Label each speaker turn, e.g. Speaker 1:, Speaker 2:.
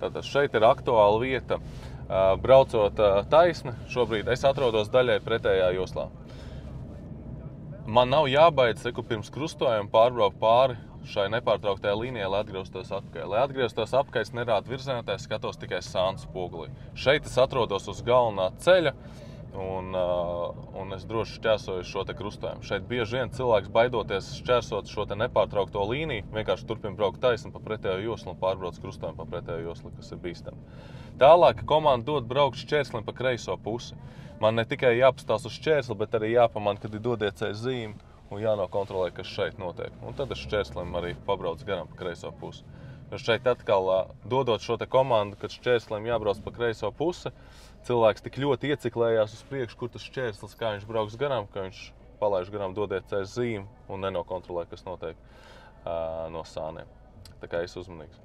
Speaker 1: Tātad šeit ir aktuāla vieta. Braucot taisni, šobrīd es atrodos daļai pretējā joslā. Man nav jābaidz, pirms krustojuma pārbraukt pāri šai nepārtrauktajai līnijai, lai atgrieztos atpakaļ. Lai atgrieztos atpakaļ, es nerādu virzienā, skatos tikai sānu spogulī. Šeit es atrodos uz galvenā ceļa un es droši šķērsoju šo te krustojumu. Šeit bieži vien cilvēks baidoties šķērsot šo te nepārtraukto līniju, vienkārši turpina braukt taisni pa pretējo joslu un pārbrauc krustojumu pa pretējo joslu, kas ir bīstami. Tālāk komanda dod braukt šķērslim pa kreiso pusi. Man ne tikai jāpastās uz šķērsli, bet arī jāpamana, kad ir dodiecēs zīme un jānokontrolē, kas šeit notiek. Un tad es šķērslim arī pabrauc garām pa kreiso pusi. Jo šeit atkal dodot šo te komandu, kad šķērslim jābrauc pa kreiso pusi, cilvēks tik ļoti ieciklējās uz priekšu, kur tas šķērslis, kā viņš brauks garām, ka viņš palaiž garām dodiecēs zīmi un nenokontrolē, kas notiek no sāniem. Tā kā es uzmanīgs.